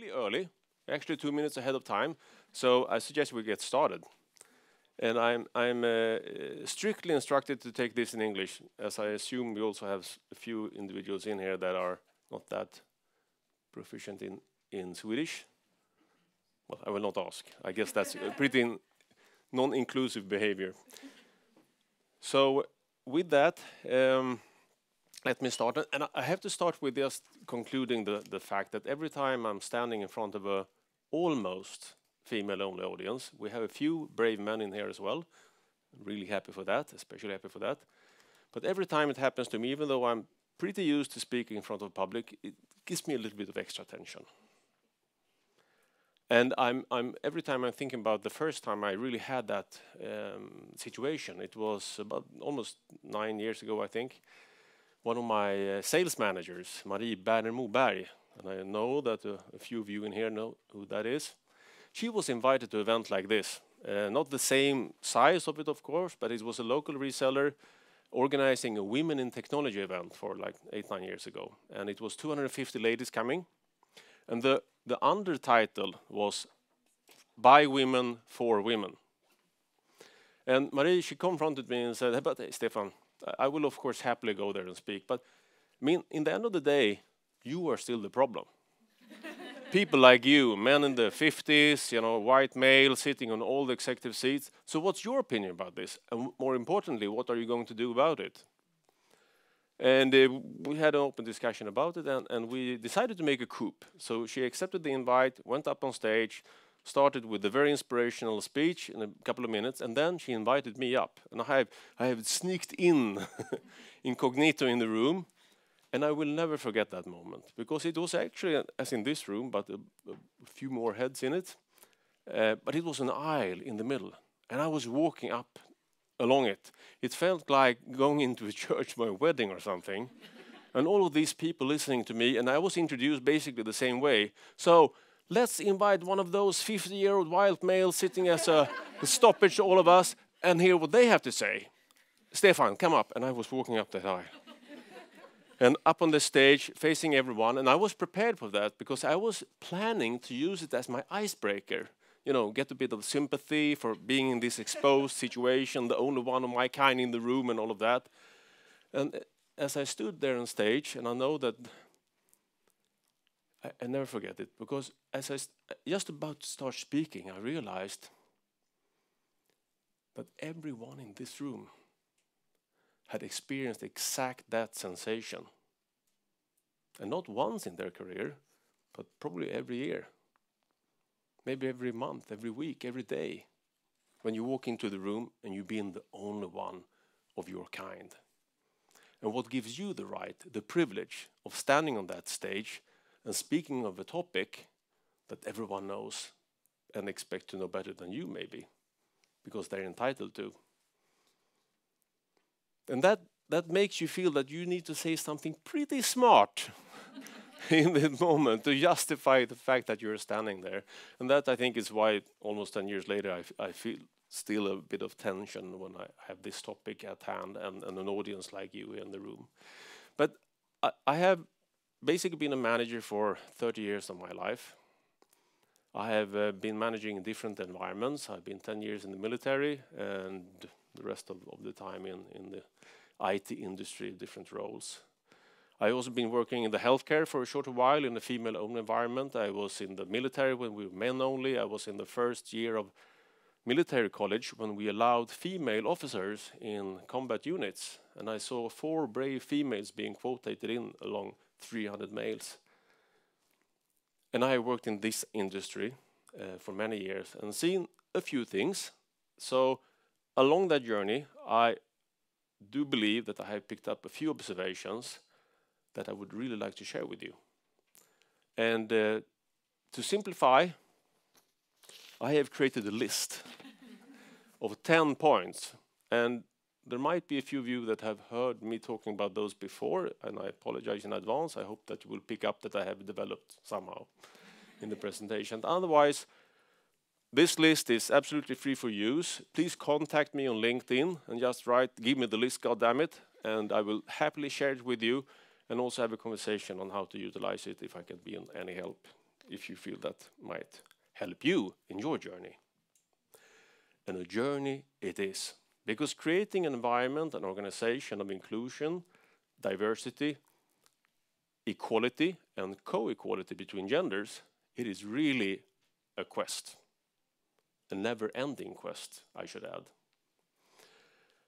really early, actually 2 minutes ahead of time, so I suggest we get started. And I'm strictly instructed to take this in English, as I assume we also have a few individuals in here that are not that proficient in Swedish. Well, I will not ask. I guess that's a pretty non-inclusive behavior. So with that, let me start. And I have to start with just concluding the fact that every time I'm standing in front of a almost female-only audience, we have a few brave men in here as well. I'm really happy for that, especially happy for that. But every time it happens to me, even though I'm pretty used to speaking in front of public, it gives me a little bit of extra tension. And every time I'm thinking about the first time I really had that situation, it was about almost 9 years ago, I think. One of my sales managers, Marie Berner Moberg, and I know that a few of you in here know who that is. She was invited to an event like this. Not the same size of it, of course, but it was a local reseller organizing a women in technology event for like 8-9 years ago. And it was 250 ladies coming. And the undertitle was By Women, for Women. And Marie, she confronted me and said, hey, but hey, Stefan, I will of course happily go there and speak, but I mean, in the end of the day, you are still the problem. People like you, men in the 50s, you know, white male sitting on all the executive seats. So what's your opinion about this? And more importantly, what are you going to do about it? And we had an open discussion about it, and we decided to make a coup. So she accepted the invite, went up on stage, started with a very inspirational speech in a couple of minutes, and then she invited me up. And I have sneaked in incognito in the room, and I will never forget that moment, because it was actually, as in this room, but a few more heads in it. But it was an aisle in the middle, and I was walking up along it. It felt like going into a church for a wedding or something. And all of these people listening to me, and I was introduced basically the same way. So let's invite one of those 50-year-old wild males sitting as a stoppage to all of us and hear what they have to say. Stefan, come up. And I was walking up that aisle. And up on the stage, facing everyone. And I was prepared for that because I was planning to use it as my icebreaker. You know, get a bit of sympathy for being in this exposed situation, the only one of my kind in the room and all of that. And as I stood there on stage, and I know that I never forget it, because as I just about to start speaking, I realized that everyone in this room had experienced exact that sensation. And not once in their career, but probably every year. Maybe every month, every week, every day. When you walk into the room and you've been the only one of your kind. And what gives you the right, the privilege of standing on that stage and speaking of a topic that everyone knows and expect to know better than you maybe, because they're entitled to. And that makes you feel that you need to say something pretty smart in that moment to justify the fact that you're standing there. And that, I think, is why almost 10 years later I feel still a bit of tension when I have this topic at hand and an audience like you in the room. But I have basically been a manager for 30 years of my life. I have been managing in different environments. I've been 10 years in the military and the rest of the time in the IT industry, different roles. I've also been working in the healthcare for a short while in a female-owned environment. I was in the military when we were men only. I was in the first year of military college when we allowed female officers in combat units. And I saw 4 brave females being quoted in along 300 males. And I worked in this industry for many years and seen a few things. So along that journey, I do believe that I have picked up a few observations that I would really like to share with you. And to simplify, I have created a list of 10 points. And there might be a few of you that have heard me talking about those before, and I apologize in advance. I hope that you will pick up that I have developed somehow in the presentation. Otherwise, this list is absolutely free for use. Please contact me on LinkedIn and just give me the list, goddammit, and I will happily share it with you and also have a conversation on how to utilize it if I can be in any help if you feel that might help you in your journey. And a journey it is, because creating an environment, an organization of inclusion, diversity, equality, and co-equality between genders, it is really a quest. A never-ending quest, I should add.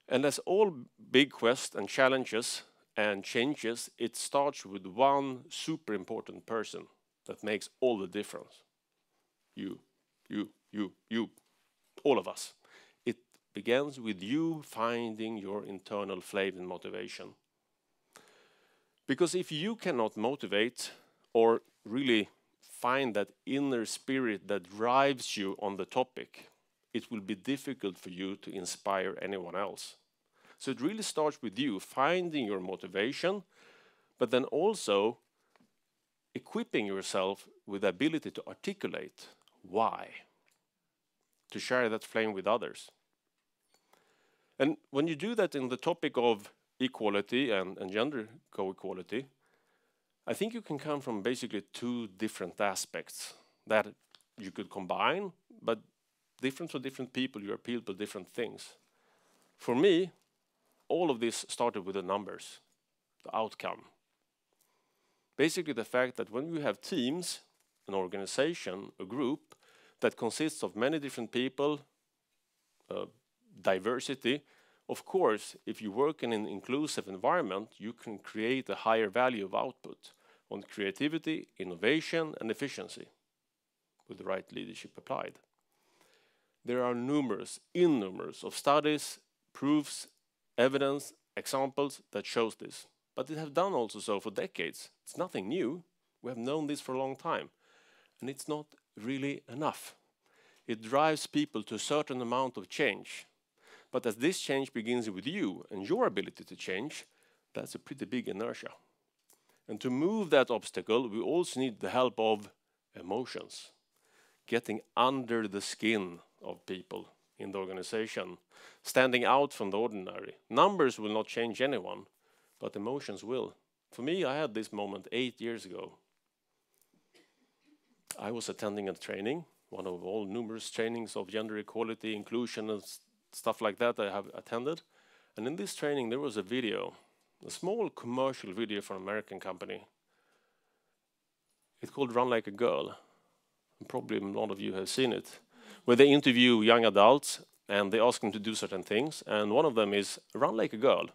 And as all big quests and challenges and changes, it starts with one super important person that makes all the difference. You, all of us. It begins with you finding your internal flame and motivation. Because if you cannot motivate or really find that inner spirit that drives you on the topic, it will be difficult for you to inspire anyone else. So it really starts with you finding your motivation, but then also equipping yourself with the ability to articulate why, to share that flame with others. And when you do that in the topic of equality and gender co-equality, I think you can come from basically two different aspects that you could combine, but different for different people, you appeal to different things. For me, all of this started with the numbers, the outcome. Basically the fact that when you have teams, an organization, a group that consists of many different people, diversity, of course, if you work in an inclusive environment, you can create a higher value of output on creativity, innovation, and efficiency with the right leadership applied. There are innumerous of studies, proofs, evidence, examples that shows this. But it has done also so for decades. It's nothing new. We have known this for a long time. And it's not really enough. It drives people to a certain amount of change. But as this change begins with you and your ability to change, that's a pretty big inertia. And to move that obstacle, we also need the help of emotions. Getting under the skin of people in the organization. Standing out from the ordinary. Numbers will not change anyone, but emotions will. For me, I had this moment 8 years ago. I was attending a training, one of all numerous trainings of gender equality, inclusion, and stuff like that I have attended. And in this training, there was a video, a small commercial video for an American company. It's called Run Like a Girl. And probably a lot of you have seen it, where they interview young adults and they ask them to do certain things. And one of them is run like a girl.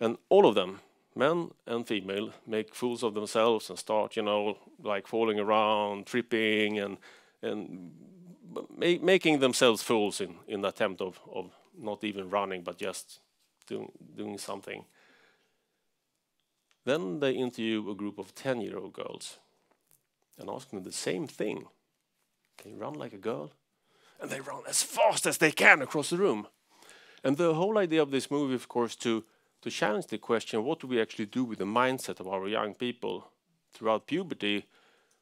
And all of them, men and female, make fools of themselves and start, like falling around, tripping, and making themselves fools in the attempt of not even running, but just doing something. Then they interview a group of 10-year-old girls and ask them the same thing. Can you run like a girl? And they run as fast as they can across the room. And the whole idea of this movie, of course, to challenge the question, what do we actually do with the mindset of our young people throughout puberty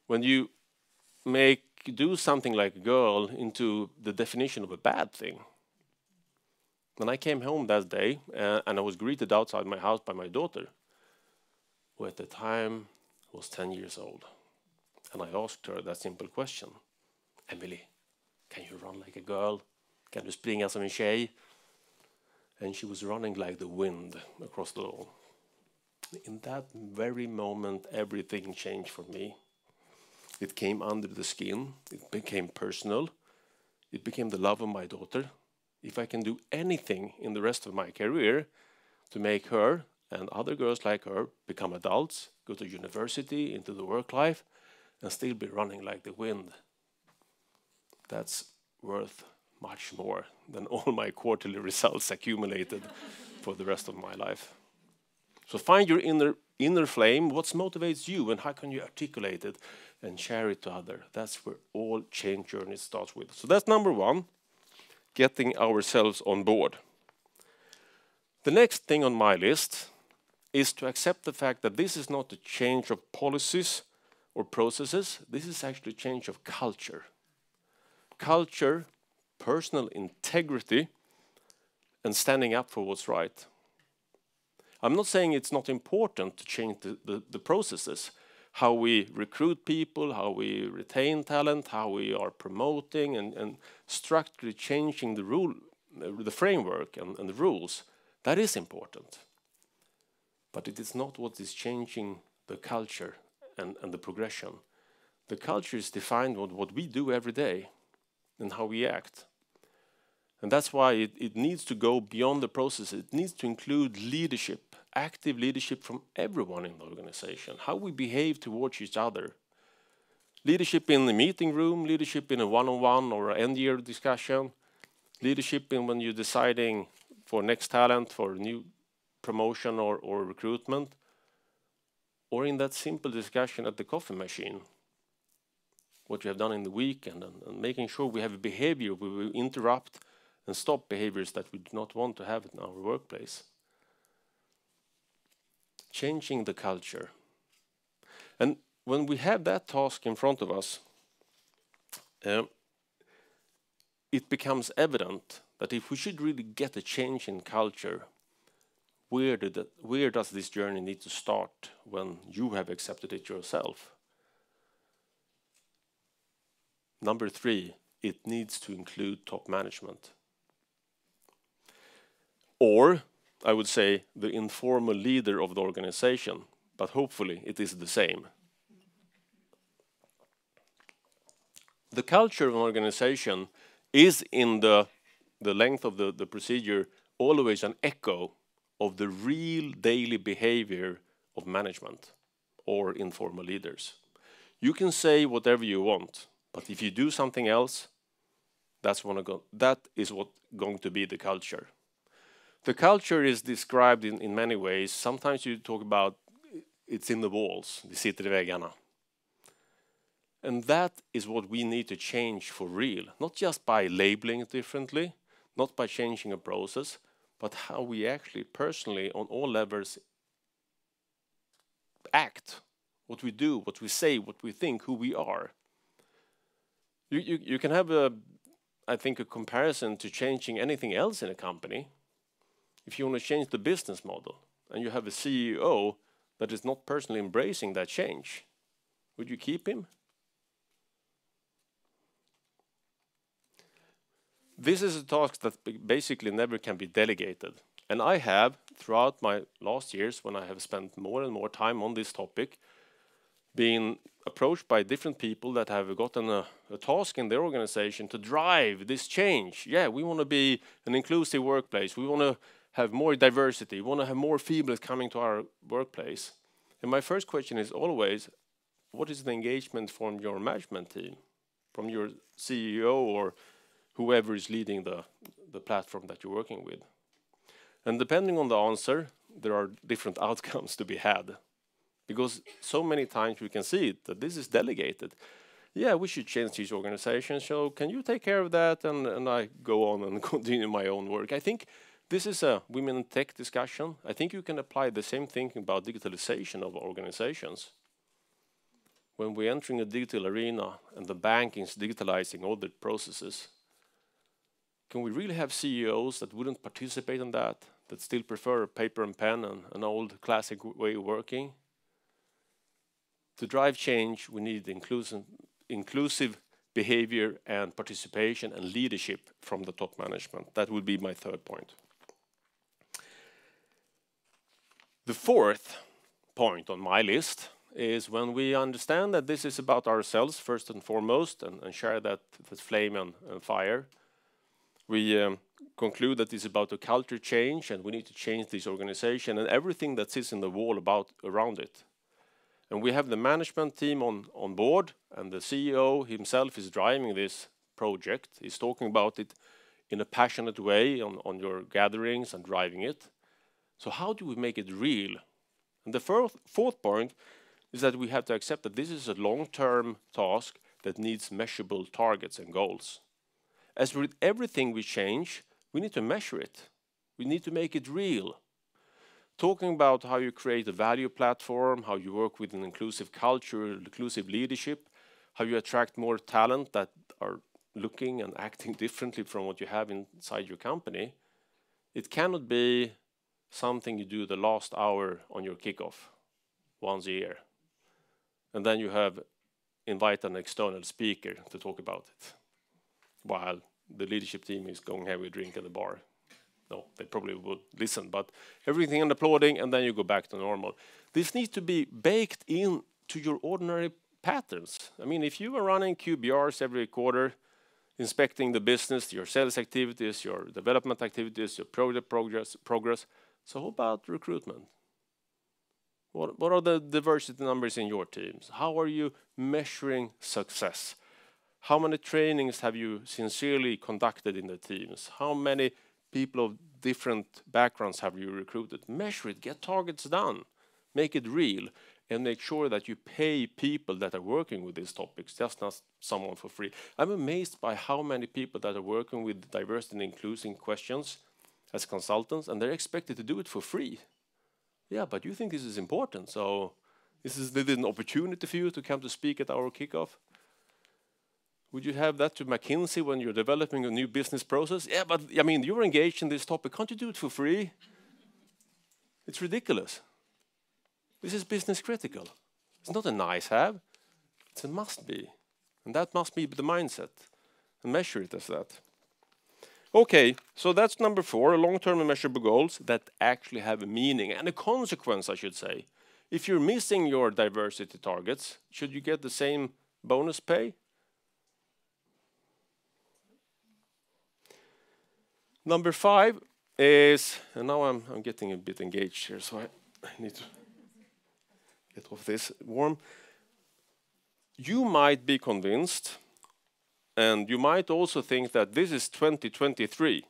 when you do something like a girl into the definition of a bad thing? When I came home that day and I was greeted outside my house by my daughter, who at the time was 10 years old. And I asked her that simple question. Emily, can you run like a girl? Kan du springa som en tjej? And she was running like the wind across the lawn. In that very moment, everything changed for me. It came under the skin. It became personal. It became the love of my daughter. If I can do anything in the rest of my career to make her and other girls like her become adults, go to university, into the work life, and still be running like the wind, that's worth much more than all my quarterly results accumulated for the rest of my life. So find your inner flame. What motivates you, and how can you articulate it and share it to others? That's where all change journey starts with. So that's number one, getting ourselves on board. The next thing on my list is to accept the fact that this is not a change of policies or processes. This is actually a change of culture. Culture, personal integrity, and standing up for what's right. I'm not saying it's not important to change the processes, how we recruit people, how we retain talent, how we are promoting and structurally changing the framework and the rules. That is important. But it is not what is changing the culture and the progression. The culture is defined on what we do every day and how we act. And that's why it needs to go beyond the process. It needs to include leadership, active leadership from everyone in the organization, how we behave towards each other. Leadership in the meeting room, leadership in a one-on-one or end-year discussion, leadership in when you're deciding for next talent, for new promotion or recruitment, or in that simple discussion at the coffee machine, what you have done in the weekend, and making sure we have a behavior where we interrupt and stop behaviors that we do not want to have in our workplace. Changing the culture. And when we have that task in front of us, it becomes evident that if we should really get a change in culture, where does this journey need to start when you have accepted it yourself? Number 3, it needs to include top management. Or, I would say, the informal leader of the organization, but hopefully it is the same. The culture of an organization is in the length of the procedure always an echo of the real daily behavior of management or informal leaders. You can say whatever you want, but if you do something else, that is what's going to be the culture. The culture is described in many ways. Sometimes you talk about it's in the walls, det sitter i väggarna. And that is what we need to change for real, not just by labeling it differently, not by changing a process, but how we actually personally on all levels act, what we do, what we say, what we think, who we are. You can have I think a comparison to changing anything else in a company. If you want to change the business model and you have a CEO that is not personally embracing that change, would you keep him? This is a task that basically never can be delegated. And I have, throughout my last years, when I have spent more and more time on this topic, been approached by different people that have gotten a task in their organization to drive this change. Yeah, we want to be an inclusive workplace. We want to have more diversity. We want to have more females coming to our workplace. And my first question is always, what is the engagement from your management team, from your CEO or whoever is leading the platform that you're working with? And depending on the answer, there are different outcomes to be had. Because so many times we can see it, that this is delegated. Yeah, we should change these organizations, so can you take care of that? And I go on and continue my own work. I think this is a women in tech discussion. I think you can apply the same thinking about digitalization of organizations. When we're entering a digital arena and the banking is digitalizing all the processes, can we really have CEOs that wouldn't participate in that still prefer paper and pen and an old classic way of working? To drive change, we need inclusive behavior and participation and leadership from the top management. That would be my third point. The fourth point on my list is when we understand that this is about ourselves first and foremost and share that flame and fire. We conclude that it's about a culture change and we need to change this organization and everything that sits in the wall around it. And we have the management team on board, and the CEO himself is driving this project. He's talking about it in a passionate way on your gatherings and driving it. So how do we make it real? And the fourth point is that we have to accept that this is a long-term task that needs measurable targets and goals. As with everything we change, we need to measure it. We need to make it real. Talking about how you create a value platform, how you work with an inclusive culture, inclusive leadership, how you attract more talent that are looking and acting differently from what you have inside your company. It cannot be something you do the last hour on your kickoff once a year. and then you have invite an external speaker to talk about it, while the leadership team is going have a drink at the bar. No, they probably would listen, but everything and applauding, and then you go back to normal. This needs to be baked into your ordinary patterns. I mean, if you are running QBRs every quarter, inspecting the business, your sales activities, your development activities, your project progress, so how about recruitment? What are the diversity numbers in your teams? How are you measuring success? How many trainings have you sincerely conducted in the teams? How many people of different backgrounds have you recruited? Measure it, get targets done, make it real, and make sure that you pay people that are working with these topics, just not someone for free. I'm amazed by how many people that are working with diversity and inclusion questions as consultants, and they're expected to do it for free. Yeah, but you think this is important, so this is an opportunity for you to come to speak at our kickoff. Would you have that to McKinsey when you're developing a new business process? Yeah, but I mean, you're engaged in this topic. Can't you do it for free? It's ridiculous. This is business critical. It's not a nice have. It's a must be. And that must be the mindset. And measure it as that. Okay, so that's number 4, long-term and measurable goals that actually have a meaning and a consequence, I should say. If you're missing your diversity targets, should you get the same bonus pay? Number 5 is, and now I'm getting a bit engaged here, so I need to get off this warm. You might be convinced, and you might also think that this is 2023.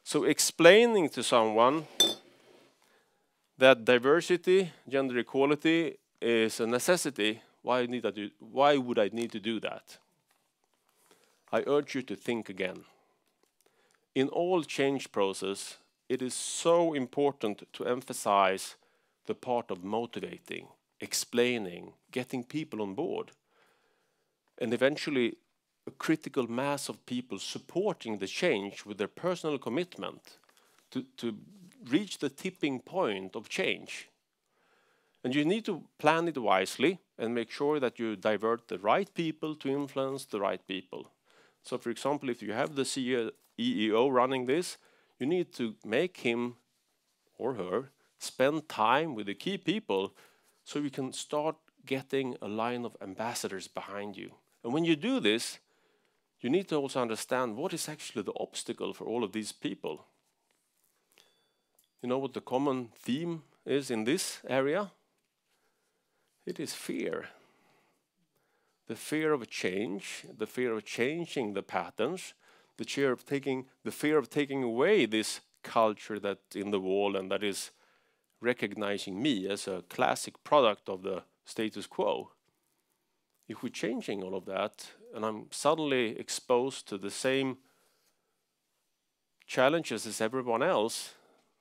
So explaining to someone that diversity, gender equality is a necessity, why would I need to do that? I urge you to think again. In all change process, it is so important to emphasize the part of motivating, explaining, getting people on board, and eventually a critical mass of people supporting the change with their personal commitment to reach the tipping point of change. And you need to plan it wisely and make sure that you divert the right people to influence the right people. So for example, if you have the CEO running this, you need to make him or her spend time with the key people so you can start getting a line of ambassadors behind you. And when you do this, you need to also understand what is actually the obstacle for all of these people. You know what the common theme is in this area? It is fear. The fear of change, the fear of changing the patterns, the fear of taking away this culture that's in the wall and that is recognizing me as a classic product of the status quo. If we're changing all of that, and I'm suddenly exposed to the same challenges as everyone else,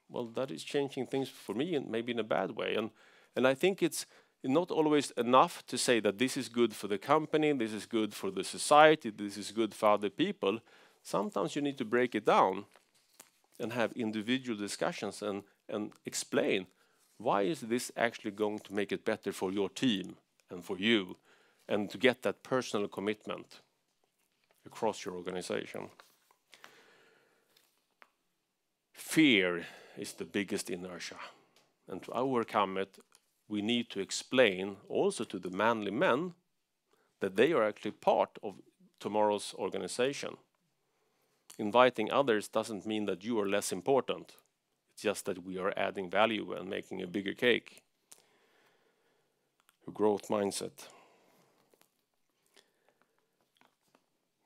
well, that is changing things for me, and maybe in a bad way. And I think it's not always enough to say that this is good for the company, this is good for the society, this is good for other people. Sometimes you need to break it down and have individual discussions and explain why is this actually going to make it better for your team and for you, and to get that personal commitment across your organization. Fear is the biggest inertia, and to overcome it, we need to explain also to the manly men that they are actually part of tomorrow's organization. Inviting others doesn't mean that you are less important. It's just that we are adding value and making a bigger cake. A growth mindset.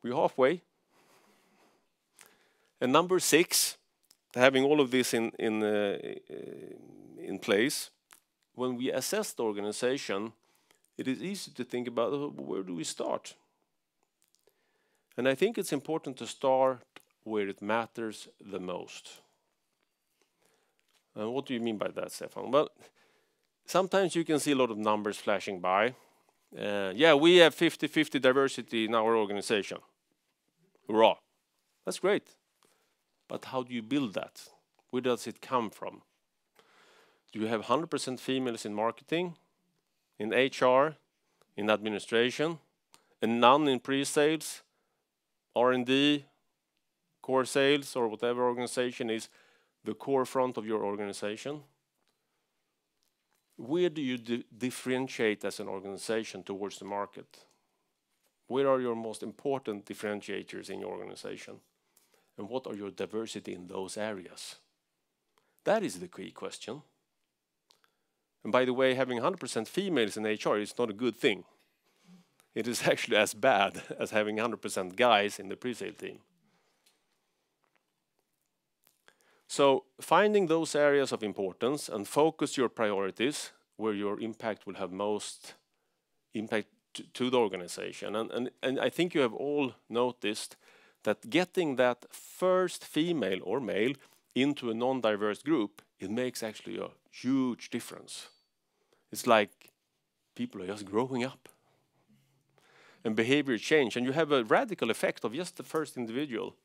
We're halfway. And number 6, having all of this in place, when we assess the organization, it is easy to think about where do we start? And I think it's important to start where it matters the most. And what do you mean by that, Stefan? Well, sometimes you can see a lot of numbers flashing by. Yeah, we have 50-50 diversity in our organization. Hurrah. That's great. But how do you build that? Where does it come from? Do you have 100% females in marketing, in HR, in administration, and none in pre-sales, R&D, core sales, or whatever organization is the core front of your organization. Where do you differentiate as an organization towards the market? Where are your most important differentiators in your organization? And what are your diversity in those areas? That is the key question. And by the way, having 100% females in HR is not a good thing. It is actually as bad as having 100% guys in the pre-sale team. So finding those areas of importance and focus your priorities where your impact will have most impact to the organization. And I think you have all noticed that getting that first female or male into a non-diverse group, it makes actually a huge difference. It's like people are just growing up. And behavior change, and you have a radical effect of just the first individual.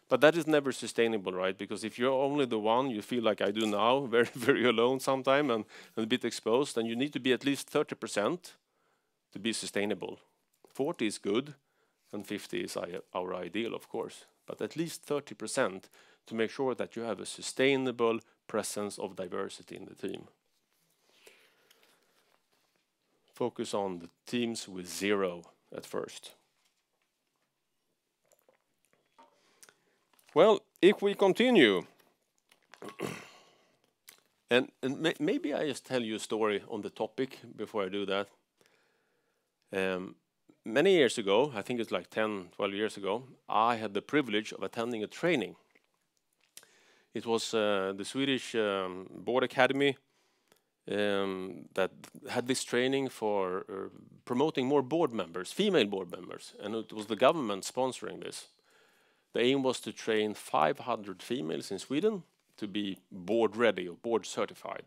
But that is never sustainable, right? Because if you're only the one, you feel like I do now, very, very alone sometime and a bit exposed, and you need to be at least 30% to be sustainable. 40 is good, and 50 is our ideal, of course. But at least 30% to make sure that you have a sustainable presence of diversity in the team. Focus on the teams with 0 at first. Well, if we continue, and maybe I just tell you a story on the topic before I do that. Many years ago, I think it's like 10, 12 years ago, I had the privilege of attending a training. It was the Swedish Board Academy that had this training for promoting more board members, female board members, and it was the government sponsoring this. The aim was to train 500 females in Sweden to be board ready or board certified.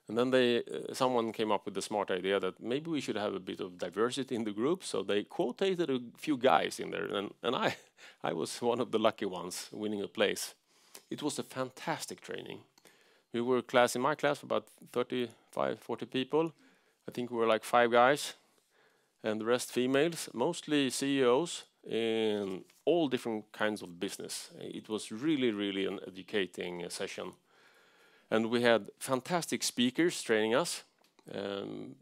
And then someone came up with the smart idea that maybe we should have a bit of diversity in the group, so they quotated a few guys in there, and I was one of the lucky ones winning a place. It was a fantastic training. We were in my class, about 35, 40 people. I think we were like 5 guys, and the rest females, mostly CEOs in all different kinds of business. It was really, really an educating session. And we had fantastic speakers training us. And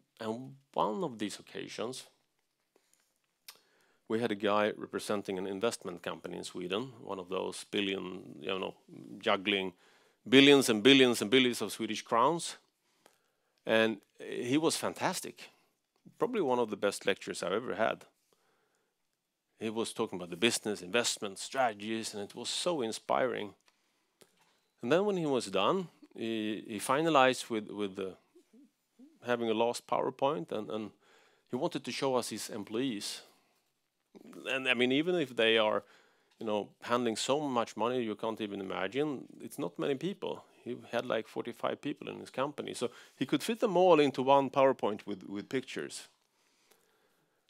one of these occasions, we had a guy representing an investment company in Sweden, one of those juggling billions and billions and billions of Swedish crowns. And he was fantastic. Probably one of the best lectures I've ever had. He was talking about the business, investment, strategies, and it was so inspiring. And then when he was done, he finalized with having a last PowerPoint, and he wanted to show us his employees. And I mean, even if they are, handling so much money you can't even imagine, it's not many people. He had like 45 people in his company, so he could fit them all into one PowerPoint with pictures.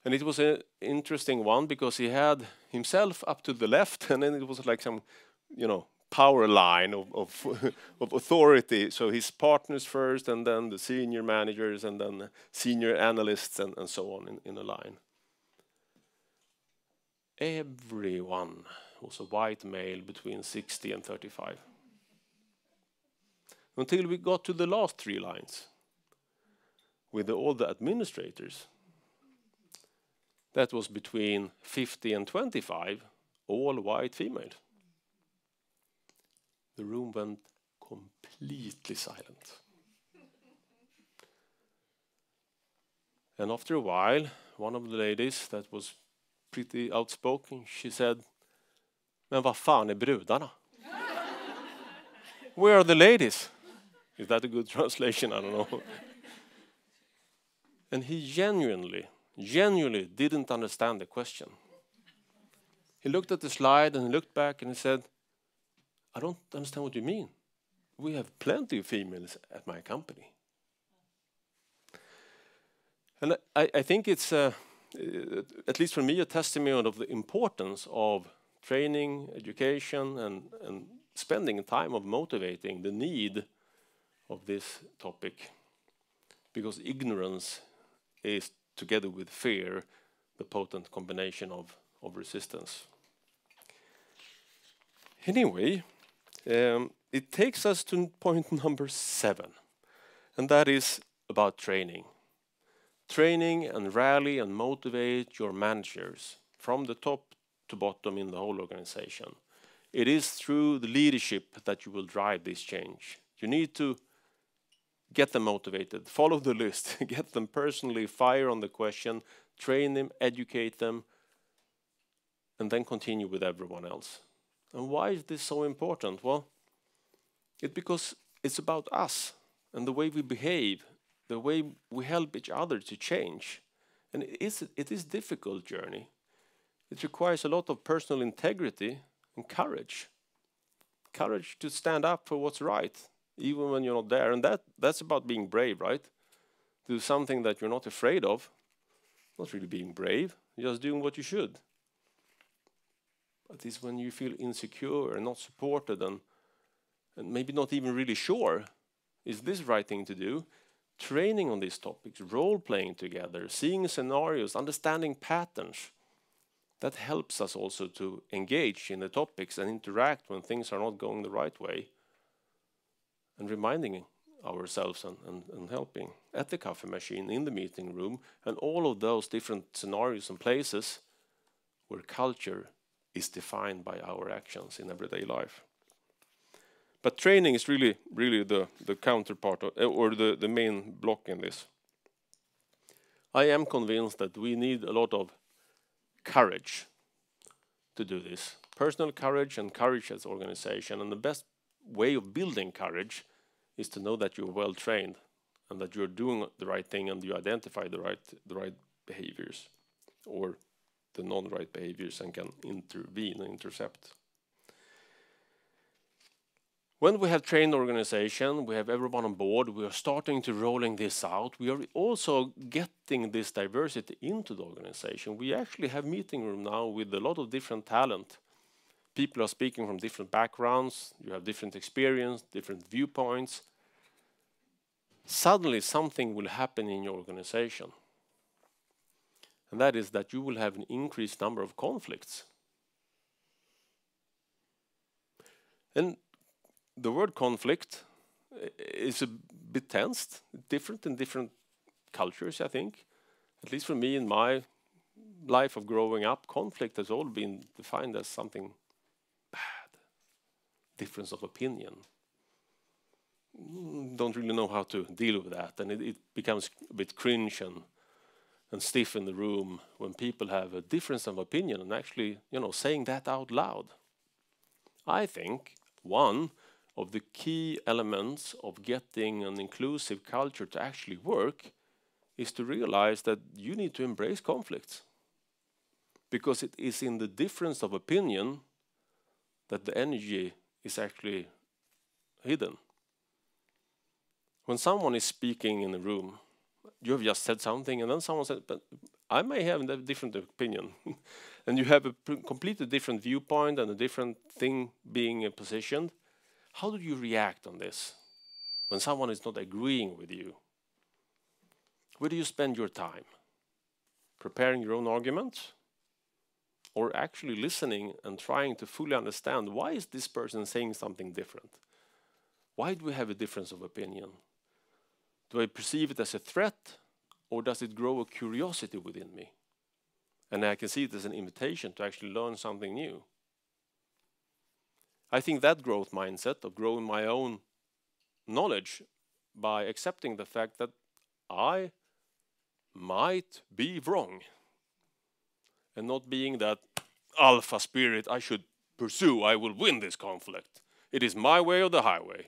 And it was an interesting one because he had himself up to the left, and then it was like some, power line of authority. So his partners first, and then the senior managers, and then the senior analysts, and so on in a line. Everyone was a white male between 60 and 35. Until we got to the last 3 lines with all the administrators. That was between 50 and 25, all white females. The room went completely silent. And after a while, one of the ladies that was pretty outspoken, she said, "Men vad fan är brudarna?" Where are the ladies? Is that a good translation? I don't know. And he genuinely didn't understand the question. He looked at the slide and he looked back and he said, "I don't understand what you mean. We have plenty of females at my company." And I think it's, at least for me, a testimony of the importance of training, education, and spending time of motivating the need of this topic. Because ignorance is together with fear, the potent combination of resistance. Anyway, it takes us to point number 7, and that is about training. Training and rally and motivate your managers from the top to bottom in the whole organization. It is through the leadership that you will drive this change. You need to get them motivated, follow the list, get them personally, fire on the question, train them, educate them, and then continue with everyone else. And why is this so important? Well, it's because it's about us and the way we behave, the way we help each other to change. And it is a difficult journey. It requires a lot of personal integrity and courage. Courage to stand up for what's right, even when you're not there. And that's about being brave, right? Do something that you're not afraid of. Not really being brave, just doing what you should. But it's when you feel insecure and not supported and maybe not even really sure, is this the right thing to do? Training on these topics, role-playing together, seeing scenarios, understanding patterns, that helps us also to engage in the topics and interact when things are not going the right way. And reminding ourselves and helping at the coffee machine, in the meeting room, and all of those different scenarios and places where culture is defined by our actions in everyday life. But training is really the counterpart or the main block in this. I am convinced that we need a lot of courage to do this. Personal courage and courage as organization. And the best way of building courage is to know that you're well trained and that you're doing the right thing and you identify the right behaviors or the non-right behaviors and can intervene and intercept. When we have trained organization, we have everyone on board, we are starting to rolling this out. We are also getting this diversity into the organization. We actually have meeting room now with a lot of different talent. People are speaking from different backgrounds, you have different experience, different viewpoints. Suddenly something will happen in your organization. And that is that you will have an increased number of conflicts. And the word conflict is a bit tensed, different in different cultures, I think. At least for me in my life of growing up, conflict has all been defined as something bad. Difference of opinion. Don't really know how to deal with that, and it becomes a bit cringe and stiff in the room when people have a difference of opinion and actually, saying that out loud. I think one of the key elements of getting an inclusive culture to actually work is to realize that you need to embrace conflicts. Because it is in the difference of opinion that the energy is actually hidden. When someone is speaking in a room, you have just said something and then someone said, but I may have a different opinion. And you have a completely different viewpoint and a different thing being positioned. How do you react on this when someone is not agreeing with you? Where do you spend your time? Preparing your own arguments? Or actually listening and trying to fully understand, why is this person saying something different? Why do we have a difference of opinion? Do I perceive it as a threat, or does it grow a curiosity within me? And I can see it as an invitation to actually learn something new. I think that growth mindset of growing my own knowledge by accepting the fact that I might be wrong and not being that alpha spirit I should pursue, I will win this conflict. It is my way or the highway.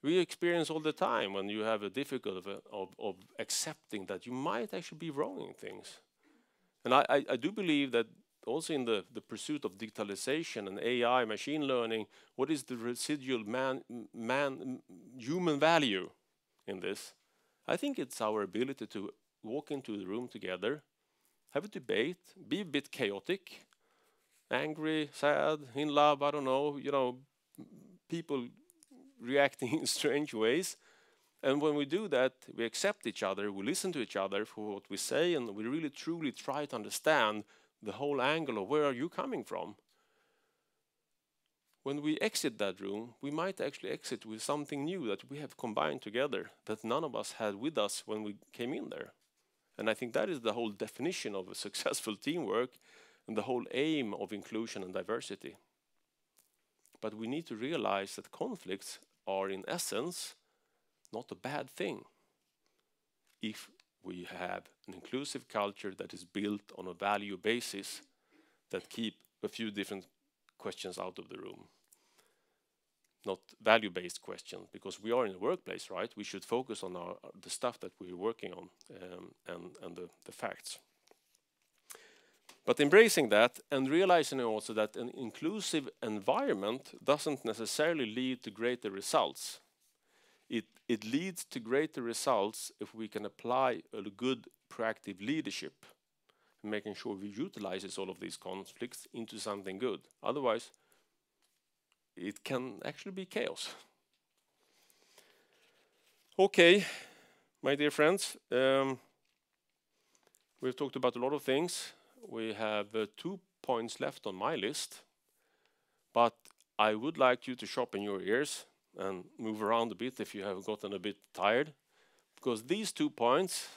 We experience all the time when you have a difficulty of accepting that you might actually be wrong in things. And I do believe that also in the pursuit of digitalization and AI, machine learning, what is the residual human value in this? I think it's our ability to walk into the room together, have a debate, be a bit chaotic, angry, sad, in love, I don't know, people reacting in strange ways, And when we do that, we accept each other, we listen to each other for what we say, and we really truly try to understand the whole angle of where are you coming from. When we exit that room, we might actually exit with something new that we have combined together that none of us had with us when we came in there. And I think that is the whole definition of a successful teamwork and the whole aim of inclusion and diversity. But we need to realize that conflicts are in essence not a bad thing if we have an inclusive culture that is built on a value basis that keep a few different questions out of the room. Not value-based questions, because we are in a workplace, right? We should focus on the stuff that we're working on and the facts. But embracing that and realizing also that an inclusive environment doesn't necessarily lead to greater results. It leads to greater results if we can apply a good proactive leadership, making sure we utilize all of these conflicts into something good. Otherwise, it can actually be chaos. Okay, my dear friends, we've talked about a lot of things. We have 2 points left on my list, but I would like you to sharpen your ears and move around a bit if you have gotten a bit tired, because these 2 points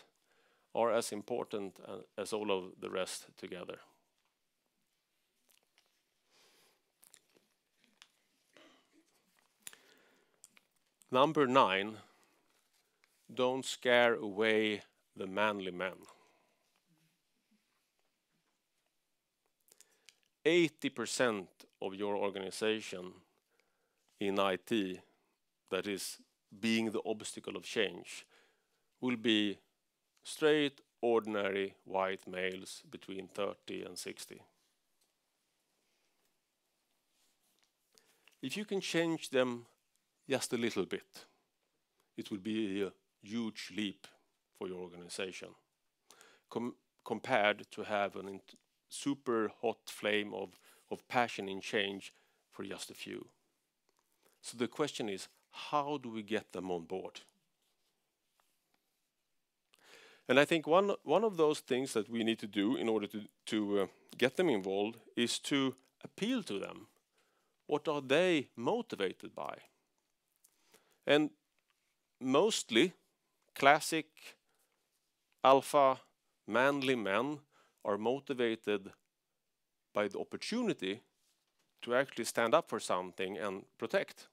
are as important as all of the rest together. Number 9, don't scare away the manly men. 80% of your organization in IT that is being the obstacle of change will be straight, ordinary, white males between 30 and 60. If you can change them just a little bit, it will be a huge leap for your organization compared to have a super hot flame of passion in change for just a few. So the question is, how do we get them on board? And I think one of those things that we need to do in order to get them involved is to appeal to them. What are they motivated by? And mostly classic alpha manly men are motivated by the opportunity to actually stand up for something and protect.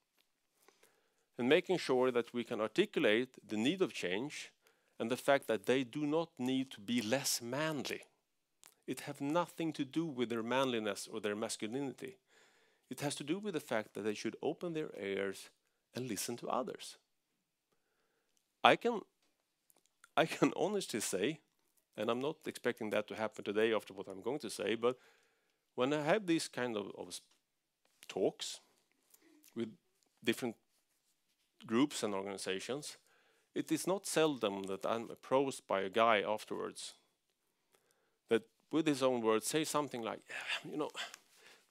And making sure that we can articulate the need of change and the fact that they do not need to be less manly. It has nothing to do with their manliness or their masculinity. It has to do with the fact that they should open their ears and listen to others. I can honestly say, and I'm not expecting that to happen today after what I'm going to say, but when I have these kind of talks with different groups and organizations, it is not seldom that I'm approached by a guy afterwards that with his own words say something like,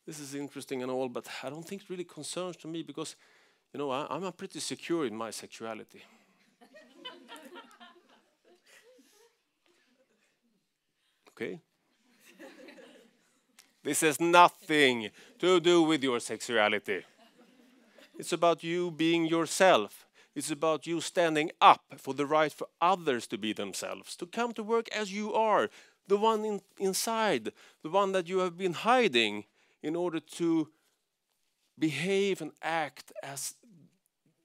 this is interesting and all, but I don't think it really concerns to me because, I'm pretty secure in my sexuality. Okay? This has nothing to do with your sexuality. It's about you being yourself. It's about you standing up for the right for others to be themselves, to come to work as you are, the one inside, the one that you have been hiding in order to behave and act as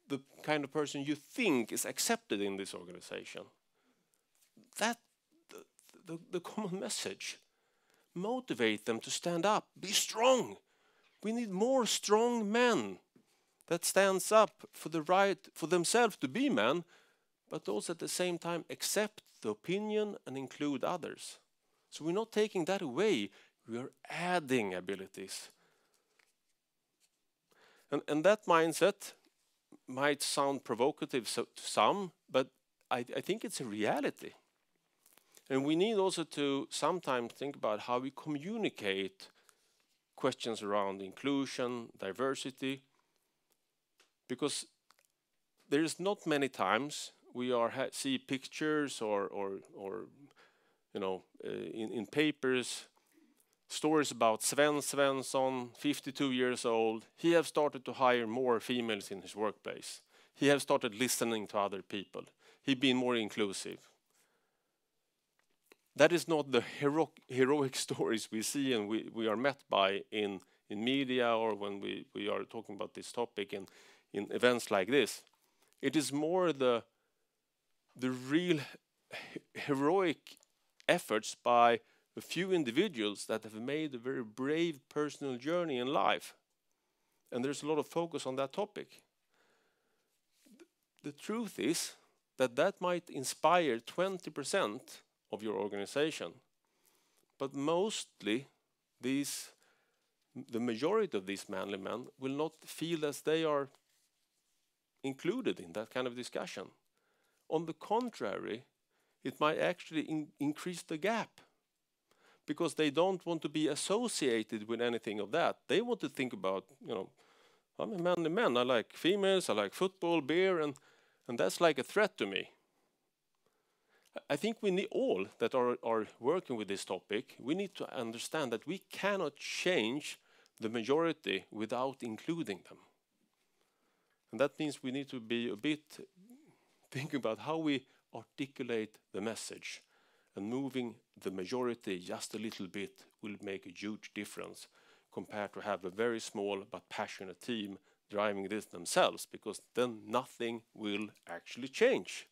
the kind of person you think is accepted in this organization. That's the common message. Motivate them to stand up, be strong. We need more strong men that stands up for the right for themselves to be men, but also at the same time accept the opinion and include others. So we're not taking that away, we are adding abilities. And that mindset might sound provocative to some, but I think it's a reality. And we need also to sometimes think about how we communicate questions around inclusion, diversity, because there is not many times we see pictures or you know, in papers, stories about Sven Svensson, 52 years old. He has started to hire more females in his workplace. He has started listening to other people. He been more inclusive. That is not the heroic stories we see and we are met by in media, or when we are talking about this topic in events like this. It is more the real heroic efforts by a few individuals that have made a very brave personal journey in life. And there's a lot of focus on that topic. The truth is that might inspire 20% of your organization. But mostly, the majority of these manly men will not feel as they are included in that kind of discussion. On the contrary, it might actually increase the gap, because they don't want to be associated with anything of that. They want to think about, you know, I'm a manly man. I like females, I like football, beer, and that's like a threat to me. I think we need, all that are working with this topic, we need to understand that we cannot change the majority without including them. And that means we need to be a bit thinking about how we articulate the message. And moving the majority just a little bit will make a huge difference compared to have a very small but passionate team driving this themselves, because then nothing will actually change.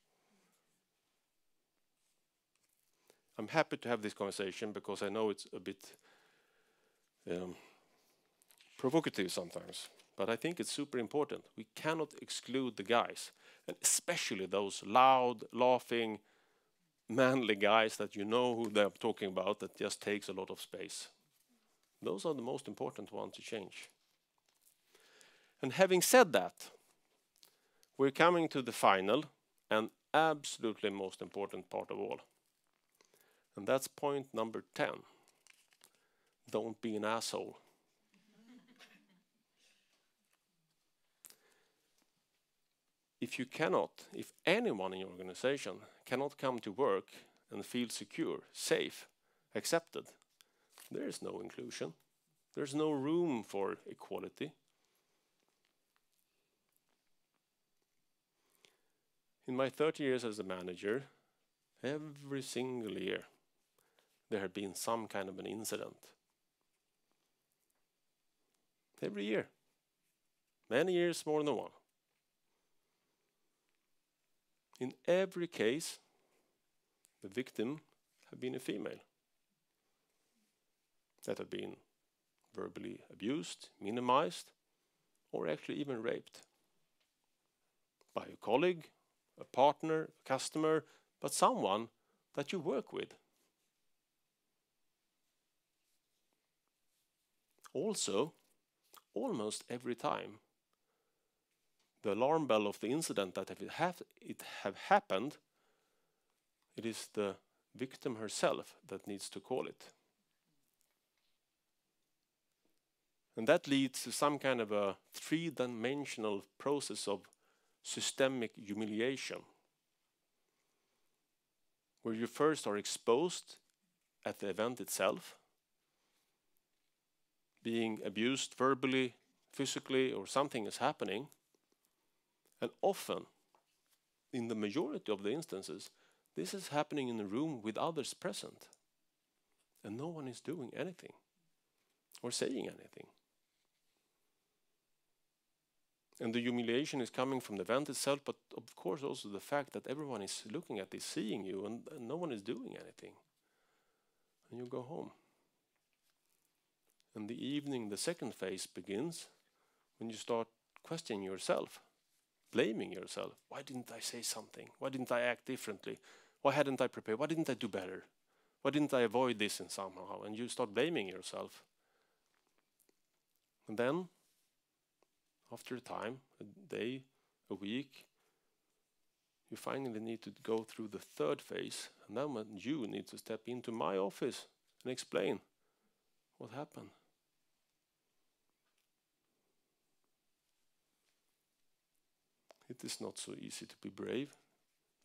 I'm happy to have this conversation because I know it's a bit provocative sometimes, but I think it's super important. We cannot exclude the guys, and especially those loud, laughing, manly guys that you know who they're talking about, that just takes a lot of space. Those are the most important ones to change. And having said that, we're coming to the final and absolutely most important part of all. And that's point number 10. Don't be an asshole. If anyone in your organization cannot come to work and feel secure, safe, accepted, there is no inclusion. There's no room for equality. In my 30 years as a manager, every single year, there had been some kind of an incident. Every year. Many years more than one. In every case, the victim had been a female that had been verbally abused, minimized, or actually even raped by a colleague, a partner, a customer, but someone that you work with. Also, almost every time, the alarm bell of the incident that if it have happened, it is the victim herself that needs to call it. And that leads to some kind of a three-dimensional process of systemic humiliation, where you first are exposed at the event itself, being abused verbally, physically, or something is happening. And often, in the majority of the instances, this is happening in a room with others present. And no one is doing anything or saying anything. And the humiliation is coming from the event itself, but of course also the fact that everyone is looking at this, seeing you, and no one is doing anything. And you go home. And the evening, the second phase begins when you start questioning yourself, blaming yourself. Why didn't I say something? Why didn't I act differently? Why hadn't I prepared? Why didn't I do better? Why didn't I avoid this in somehow? And you start blaming yourself. And then, after a time, a day, a week, you finally need to go through the third phase. And then when you need to step into my office and explain what happened. It is not so easy to be brave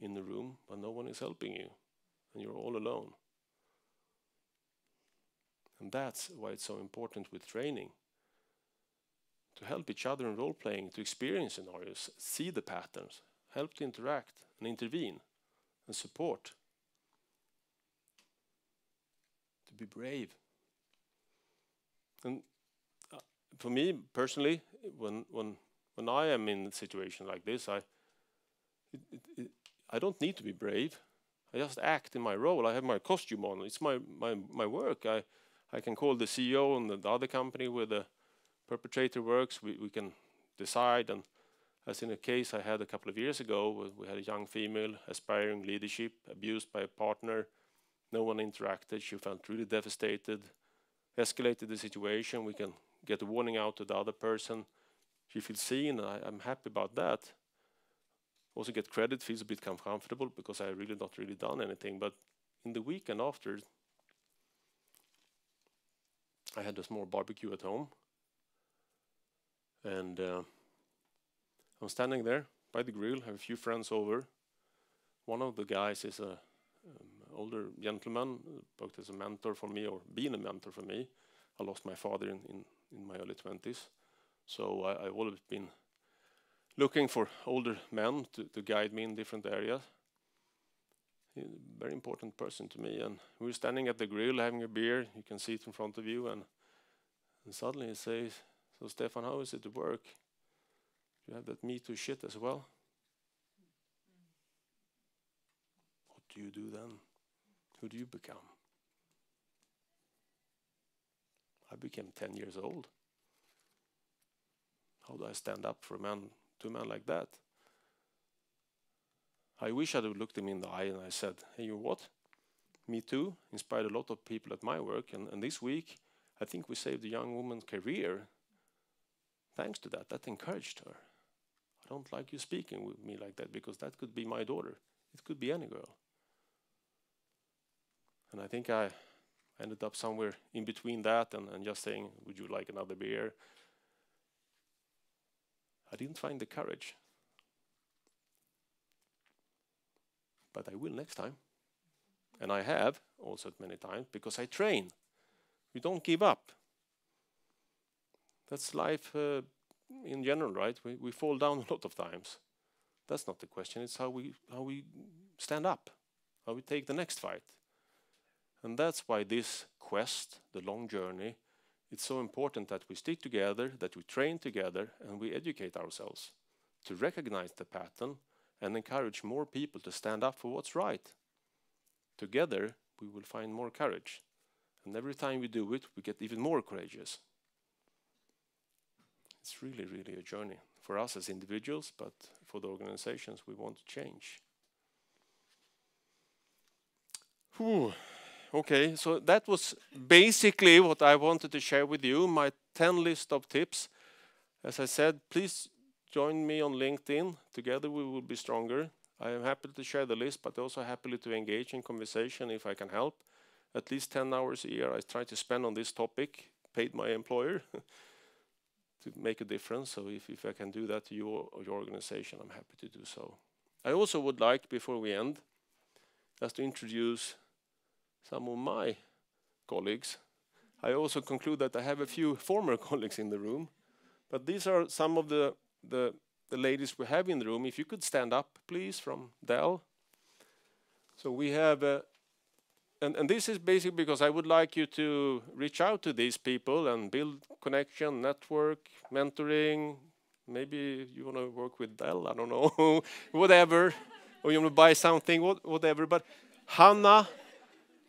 in the room when no one is helping you and you're all alone. And that's why it's so important with training. To help each other in role-playing, to experience scenarios, see the patterns, help to interact and intervene and support. To be brave. And for me personally, when I am in a situation like this, I don't need to be brave. I just act in my role. I have my costume on. It's my work. I can call the CEO and the other company where the perpetrator works. We can decide. And as in a case I had a couple of years ago, we had a young female aspiring leadership, abused by a partner. No one interacted. She felt really devastated. Escalated the situation. We can get a warning out to the other person. She feels seen. I'm happy about that. Also get credit, feels a bit comfortable because I really not really done anything. But in the weekend after, I had a small barbecue at home. And I'm standing there by the grill, have a few friends over. One of the guys is a older gentleman, worked as a mentor for me, or being a mentor for me. I lost my father in my early 20s. So I've always been looking for older men to guide me in different areas. He's a very important person to me. And we were standing at the grill having a beer. You can see it in front of you. And suddenly he says, "So Stefan, how is it to work? You have that Me Too shit as well?" What do you do then? Who do you become? I became 10 years old. How do I stand up for to a man like that? I wish I would looked him in the eye and I said, "Hey, you what? Me Too inspired a lot of people at my work, and this week I think we saved a young woman's career. Thanks to that, that encouraged her. I don't like you speaking with me like that because that could be my daughter. It could be any girl." And I think I ended up somewhere in between that and just saying, "Would you like another beer?" I didn't find the courage. But I will next time. And I have also many times because I train. We don't give up. That's life in general, right? We fall down a lot of times. That's not the question. It's how we stand up, how we take the next fight. And that's why this quest, the long journey, it's so important that we stick together, that we train together, and we educate ourselves to recognize the pattern and encourage more people to stand up for what's right. Together, we will find more courage. And every time we do it, we get even more courageous. It's really, really a journey for us as individuals, but for the organizations we want to change. Whew. Okay, so that was basically what I wanted to share with you, my 10 list of tips. As I said, please join me on LinkedIn. Together we will be stronger. I am happy to share the list, but also happily to engage in conversation if I can help. At least 10 hours a year I try to spend on this topic, paid my employer, to make a difference. So if I can do that to you or your organization, I'm happy to do so. I also would like, before we end, just to introduce some of my colleagues. I also conclude that I have a few former colleagues in the room, but these are some of the ladies we have in the room. If you could stand up, please, from Dell. So we have, and this is basically because I would like you to reach out to these people and build connection, network, mentoring. Maybe you want to work with Dell, I don't know, whatever, or you want to buy something, whatever. But Hanna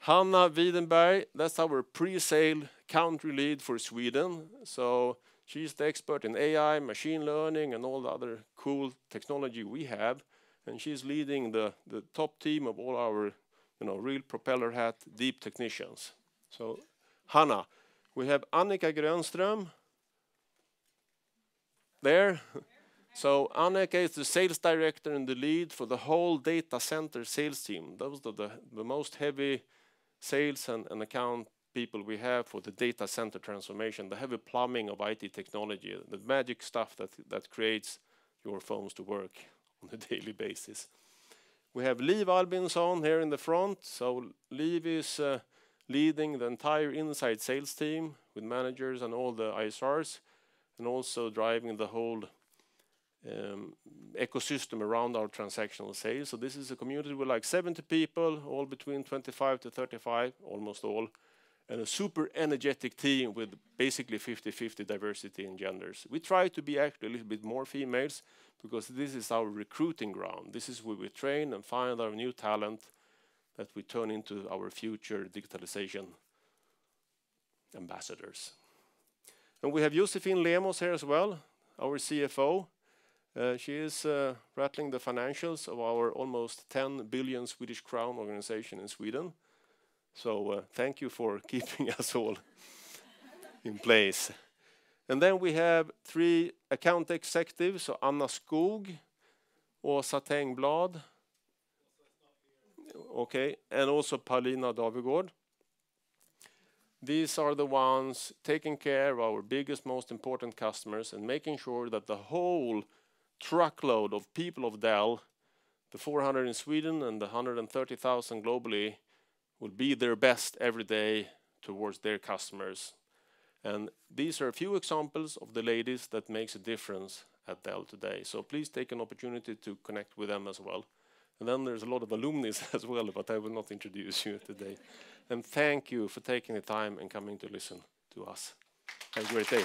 Wiedenberg, that's our pre-sale country lead for Sweden. So she's the expert in AI, machine learning, and all the other cool technology we have. And she's leading the top team of all our, real propeller hat deep technicians. So Hanna. We have Annika Grönström there. So Annika is the sales director and the lead for the whole data center sales team. Those are the most heavy sales and account people we have for the data center transformation, the heavy plumbing of IT technology, the magic stuff that creates your phones to work on a daily basis. We have Liv Albinsson here in the front. So Liv is leading the entire inside sales team with managers and all the ISRs, and also driving the whole ecosystem around our transactional sales. So this is a community with like 70 people, all between 25 to 35, almost all, and a super energetic team with basically 50-50 diversity in genders. We try to be actually a little bit more females because this is our recruiting ground. This is where we train and find our new talent that we turn into our future digitalization ambassadors. And we have Josephine Lemos here as well, our CFO. She is rattling the financials of our almost 10 billion Swedish crown organization in Sweden. So thank you for keeping us all in place. And then we have 3 account executives, so Anna Skog, Åsa Tengblad, okay, and also Paulina Davigård. These are the ones taking care of our biggest, most important customers and making sure that the whole truckload of people of Dell, the 400 in Sweden and the 130,000 globally, will be their best every day towards their customers. And these are a few examples of the ladies that makes a difference at Dell today. So please take an opportunity to connect with them as well. And then there's a lot of alumni as well, but I will not introduce you today. And thank you for taking the time and coming to listen to us. Have a great day.